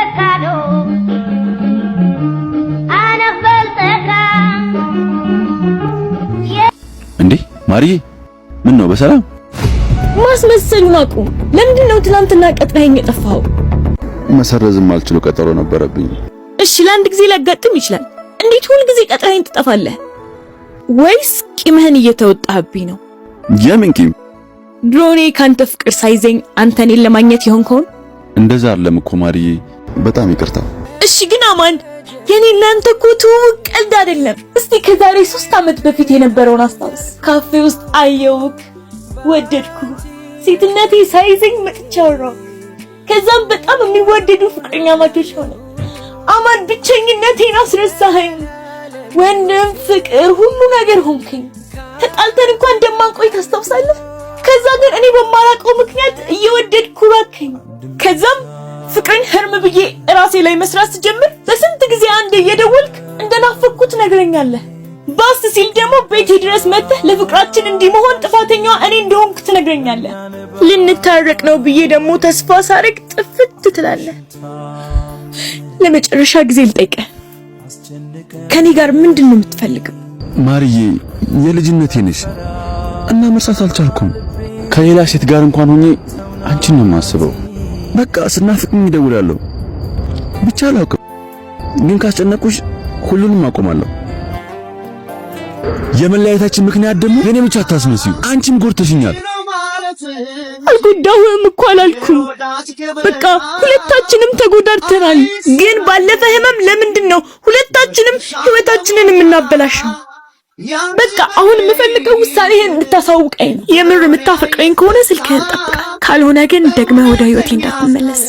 በካዶ አነፈልተካ እንዴ ማርዬ ምን ነው በሰላም ማስመሰሉን አቁም። ለምንድነው ትናንትና ቀጥረኸኝ የጠፋኸው? መሰረዝም አልችለው ቀጠሮ ነበረብኝ። እሺ ለአንድ ጊዜ ሊያጋጥም ይችላል። እንዴት ሁሉ ጊዜ ቀጥረኸኝ ትጠፋለህ? ወይስ ቂምህን እየተወጣህብኝ ነው? የምን ቂም? ድሮኔ ካንተ ፍቅር ሳይዘኝ አንተ እኔን ለማግኘት ይሆንከውን? እንደዛ አይደለም እኮ ማርዬ፣ በጣም ይቅርታ። እሺ ግን አማን የኔና አንተ እኮ ትውውቅ ቀልድ አይደለም። እስቲ ከዛሬ 3 ዓመት በፊት የነበረውን አስታውስ። ካፌ ውስጥ አየሁክ፣ ወደድኩ፣ ሴትነቴ ሳይዘኝ መጥቻለሁ። ከዛም በጣም የሚወደዱ ፍቅረኛ ማቾች ሆነ። አማን ብቸኝነቴን አስረሳኸኝ። ወንድም ፍቅር ሁሉ ነገር ሆንከኝ። ተጣልተን እንኳን እንደማንቆይ ታስታውሳለህ? ከዛ ግን እኔ በማላውቀው ምክንያት እየወደድኩ ራከኝ። ከዛም ፍቅርን ህርም ብዬ ራሴ ላይ መስራት ስጀምር በስንት ጊዜ አንዴ እየደወልክ እንደናፈቅኩት ነግረኛለህ። ባስ ሲል ደግሞ ቤቴ ድረስ መጥተህ ለፍቅራችን እንዲመሆን ጥፋተኛዋ እኔ እንደሆንኩ ትነግረኛለህ። ልንታረቅ ነው ብዬ ደግሞ ተስፋ ሳረግ ጥፍት ትላለህ። ለመጨረሻ ጊዜ ልጠይቅህ፣ ከኔ ጋር ምንድን ነው የምትፈልገው? ማርዬ የልጅነቴ ነሽ እና መርሳት አልቻልኩም። ከሌላ ሴት ጋር እንኳን ሆኜ አንቺን ነው የማስበው። በቃ ስናፍቅኝ እደውላለሁ። ብቻ አላውቅም፣ ግን ካስጨነቁሽ ሁሉንም አቆማለሁ። የመለያየታችን ምክንያት ደግሞ የኔ ብቻ አታስመስዩ። አንቺም ጎድተሽኛል። አልጎዳሁም እኮ አላልኩም። በቃ ሁለታችንም ተጎዳድተናል። ግን ባለፈ ህመም ለምንድን ነው ሁለታችንም ህይወታችንን የምናበላሸው? በቃ አሁን የምፈልገው ውሳኔህን እንድታሳውቀኝ ነው። የምር የምታፈቅረኝ ከሆነ ስልክህን ጠብቃ፣ ካልሆነ ግን ደግመህ ወደ ህይወቴ እንዳትመለስ።